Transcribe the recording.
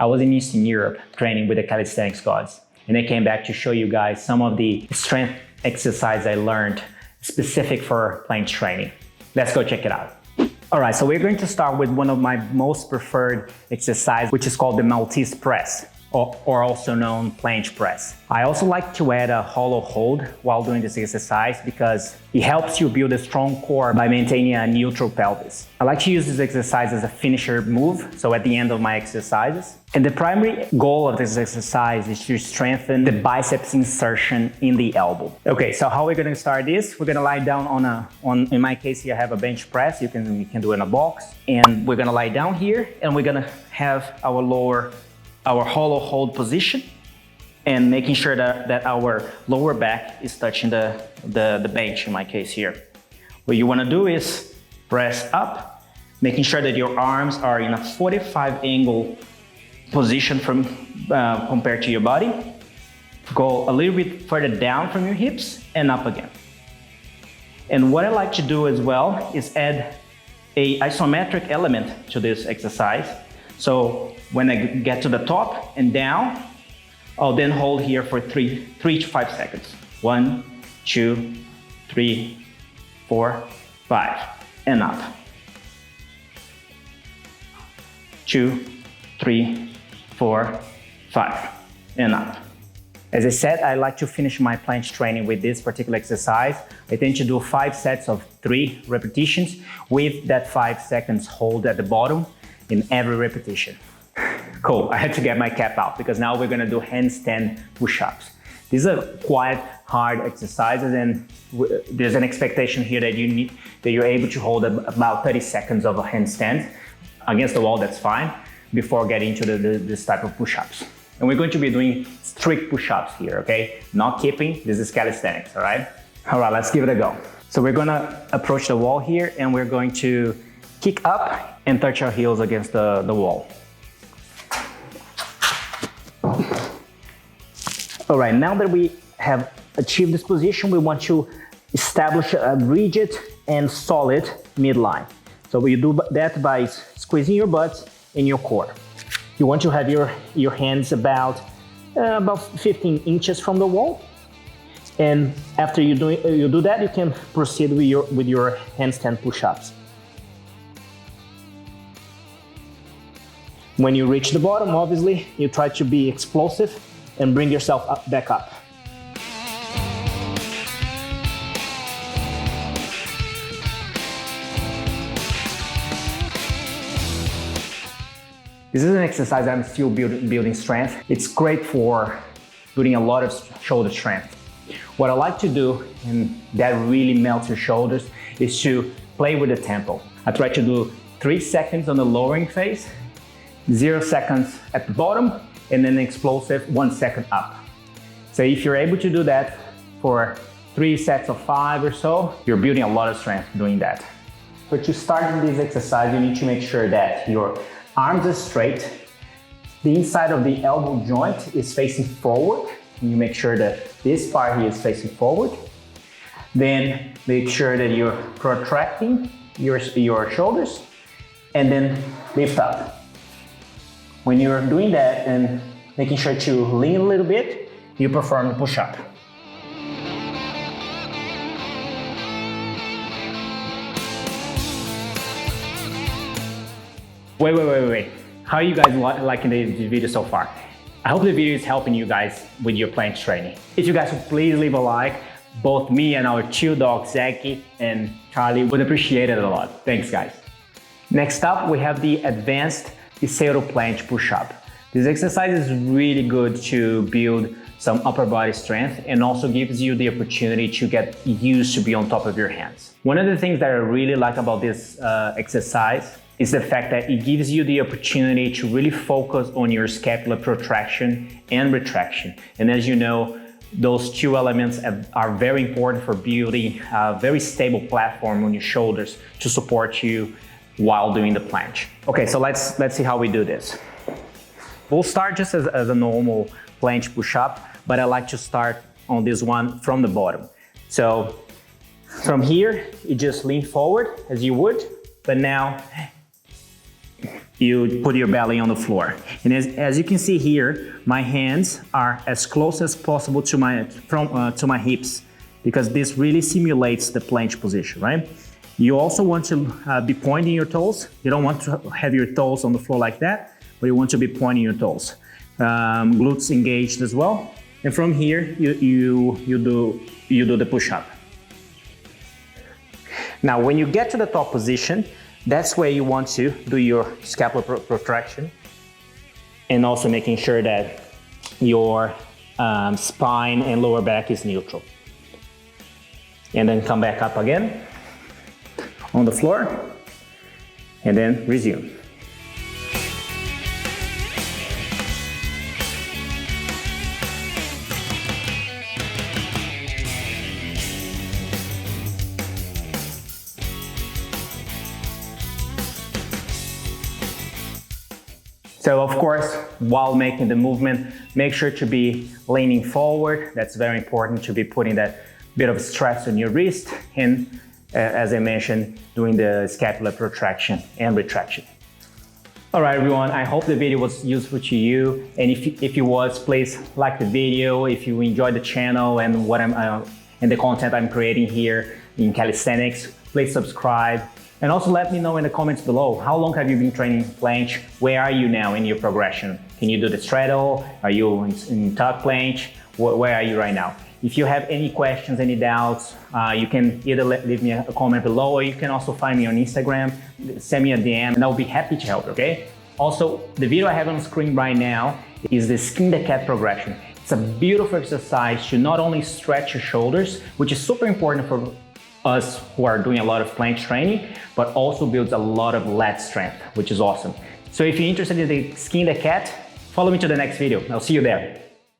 I was in Eastern Europe training with the Calisthenics gods, and I came back to show you guys some of the strength exercise I learned specific for planche training. Let's go check it out. All right, so we're going to start with one of my most preferred exercises, which is called the Maltese Press, or also known planche press. I also like to add a hollow hold while doing this exercise because it helps you build a strong core by maintaining a neutral pelvis. I like to use this exercise as a finisher move, so at the end of my exercises. And the primary goal of this exercise is to strengthen the biceps insertion in the elbow. Okay, so how we're gonna start this? We're gonna lie down in my case here, I have a bench press. You can do it in a box. And we're gonna lie down here and we're gonna have our hollow hold position and making sure that our lower back is touching the bench in my case here. What you wanna do is press up, making sure that your arms are in a 45 angle position from compared to your body. Go a little bit further down from your hips and up again. And what I like to do as well is add a isometric element to this exercise. So when I get to the top and down, I'll then hold here for 3 to 5 seconds. 1, 2, 3, 4, 5, and up. 2, 3, 4, 5, and up. As I said, I like to finish my planche training with this particular exercise. I tend to do 5 sets of 3 repetitions with that 5 seconds hold at the bottom in every repetition. Cool, I had to get my cap out because now we're gonna do handstand push-ups. These are quite hard exercises and there's an expectation here that you're able to hold about 30 seconds of a handstand against the wall, that's fine, before getting to this type of push-ups. And we're going to be doing strict push-ups here, okay? Not keeping, this is calisthenics, all right? All right, let's give it a go. So we're gonna approach the wall here and we're going to kick up and touch our heels against the wall. All right, now that we have achieved this position, we want to establish a rigid and solid midline. So we do that by squeezing your butt in your core. You want to have your hands about 15 inches from the wall. And after you do that, you can proceed with your handstand push-ups. When you reach the bottom, obviously, you try to be explosive and bring yourself back up. This is an exercise I'm still building strength. It's great for building a lot of shoulder strength. What I like to do, and that really melts your shoulders, is to play with the tempo. I try to do 3 seconds on the lowering phase, 0 seconds at the bottom, and then explosive 1 second up. So if you're able to do that for 3 sets of 5 or so, you're building a lot of strength doing that. But to start in this exercise, you need to make sure that your arms are straight, the inside of the elbow joint is facing forward. You make sure that this part here is facing forward. Then make sure that you're protracting your shoulders and then lift up. When you're doing that and making sure to lean a little bit, you perform the push-up. Wait. How are you guys liking the video so far? I hope the video is helping you guys with your planche training. If you guys would please leave a like, both me and our 2 dogs, Zaki and Charlie, would appreciate it a lot. Thanks, guys. Next up, we have the advanced pseudo planche push-up. This exercise is really good to build some upper body strength and also gives you the opportunity to get used to be on top of your hands. One of the things that I really like about this exercise is the fact that it gives you the opportunity to really focus on your scapular protraction and retraction. And as you know, those 2 elements are very important for building a very stable platform on your shoulders to support you while doing the planche. Okay, so let's see how we do this. We'll start just as a normal planche push-up, but I like to start on this one from the bottom. So from here, you just lean forward as you would, but now you put your belly on the floor. And as you can see here, my hands are as close as possible to my hips, because this really simulates the planche position, right? You also want to be pointing your toes. You don't want to have your toes on the floor like that, but you want to be pointing your toes. Glutes engaged as well. And from here, you do the push-up. Now, when you get to the top position, that's where you want to do your scapular protraction, and also making sure that your spine and lower back is neutral. And then come back up again on the floor, and then resume. So of course, while making the movement, make sure to be leaning forward. That's very important, to be putting that bit of stress on your wrist, and as I mentioned, doing the scapular protraction and retraction. All right, everyone, I hope the video was useful to you. And if it was, please like the video. If you enjoyed the channel and and the content I'm creating here in calisthenics, please subscribe. And also let me know in the comments below, how long have you been training planche? Where are you now in your progression? Can you do the straddle? Are you in tuck planche? Where are you right now? If you have any questions, any doubts, you can either leave me a comment below, or you can also find me on Instagram, send me a DM, and I'll be happy to help, okay? Also, the video I have on screen right now is the skin the cat progression. It's a beautiful exercise to not only stretch your shoulders, which is super important for us who are doing a lot of planche training, but also builds a lot of lat strength, which is awesome. So if you're interested in the skin the cat, follow me to the next video. I'll see you there.